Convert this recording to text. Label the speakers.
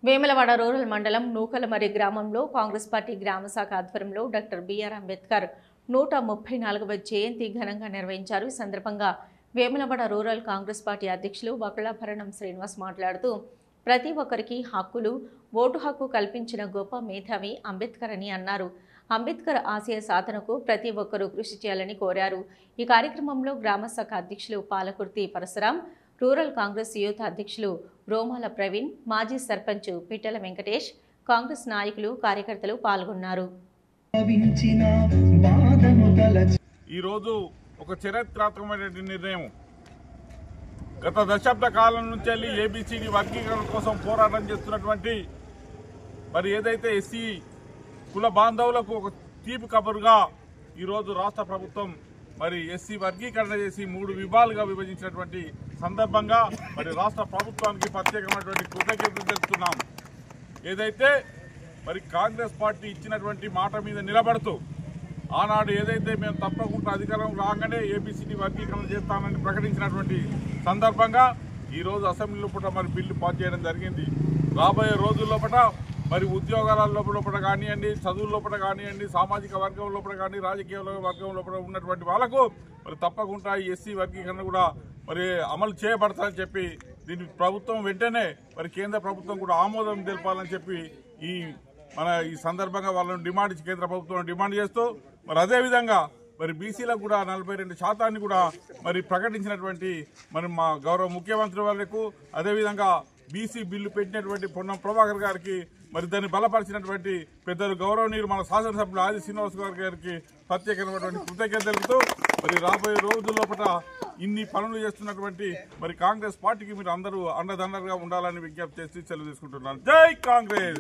Speaker 1: Vemulawada rural మండలం నూకలమరి గ్రామంలో Congress party గ్రామ శాఖ ఆధ్వర్యంలో డాక్టర్ బిఆర్ అంబేద్కర్ 134వ జయంతి ఘనంగా నిర్వహించారు। ఈ సందర్భంగా వేములవాడ రూరల్ కాంగ్రెస్ పార్టీ అధ్యక్షులు వకళాభరణం శ్రీనివాస్ మాట్లాడుతూ ప్రతి ఒక్కరికి హక్కులు ఓటు హక్కు కల్పించిన గొప్ప మేధావి అంబేద్కర్ అని అన్నారు। అంబేద్కర్ ఆశయ సాధనకు ప్రతి ఒక్కరూ కృషి చేయాలని కోరారు। ఈ కార్యక్రమంలో గ్రామ శాఖ అధ్యక్షులు పాలకుర్తి పరశురాం, రూరల్ కాంగ్రెస్ యూత్ అధ్యక్షులు రోమాల ప్రవీణ్, మాజీ సర్పంచ్ పిట్టల వెంకటేష్, కాంగ్రెస్ నాయకులు కార్యకర్తలు పాల్గొన్నారు।
Speaker 2: ఈ రోజు ఒక చరిత్రాత్మకమైన నిర్ణయం। గత దశాబ్ద కాలం నుంచి ఏబీసీడీ వర్గీకరణ కోసం పోరాటం చేస్తున్నటువంటి మరి ఏదైతే ఎస్సీ కుల బాంధవులకు ఒక తీపి కబురుగా ఈరోజు రాష్ట్ర ప్రభుత్వం మరి ఎస్సీ వర్గీకరణ చేసి 3 విభాగాలుగా విభజించినటువంటి సందర్భంగా మరి రాష్ట్ర ప్రభుత్వానికి ప్రత్యేకమైనటువంటి కృతజ్ఞతలు తెలుపుతున్నాం। ఏదైతే మరి కాంగ్రెస్ పార్టీ ఇచ్చినటువంటి మాట మీద నిలబడుతూ ఆనాడు ఏదైతే మేము తప్పకుండా అధికారం రాగానే ఏబీసీడీ వర్గీకరణ చేస్తామని ప్రకటించినటువంటి సందర్భంగా ఈరోజు అసెంబ్లీ లోపల మరి బిల్లు పాస్ చేయడం జరిగింది। రాబోయే రోజుల్లోపట మరి ఉద్యోగాల లోపల కానివ్వండి, చదువుల లోపల కానివ్వండి, సామాజిక వర్గం లోపల కానీ, రాజకీయ వర్గం లోపల ఉన్నటువంటి వాళ్ళకు మరి తప్పకుండా ఈ ఎస్సీ వర్గీకరణ కూడా మరి అమలు చేయబడతారని చెప్పి దీని ప్రభుత్వం వెంటనే మరి కేంద్ర ప్రభుత్వం కూడా ఆమోదం తెలపాలని చెప్పి ఈ సందర్భంగా వాళ్ళని కేంద్ర ప్రభుత్వం డిమాండ్ చేస్తూ మరి అదేవిధంగా మరి బీసీలకు కూడా 42% కూడా మరి ప్రకటించినటువంటి మరి మా గౌరవ ముఖ్యమంత్రి వాళ్లకు, అదేవిధంగా బీసీ బిల్లు పెట్టినటువంటి పొన్నం ప్రభాకర్ గారికి మరి దాన్ని బలపరిచినటువంటి పెద్దలు గౌరవనీయులు మన శాసనసభ్యులు ఆది శ్రీనివాస్ గారికి ప్రత్యేకమైనటువంటి కృతజ్ఞత తెలుపుతూ మరి రాబోయే రోజుల్లోపట ఇన్ని పనులు చేస్తున్నటువంటి మరి కాంగ్రెస్ పార్టీకి మీరు అందరూ అండదండగా ఉండాలని విజ్ఞప్తి చేసి సెలవు తీసుకుంటున్నాను। జై కాంగ్రెస్।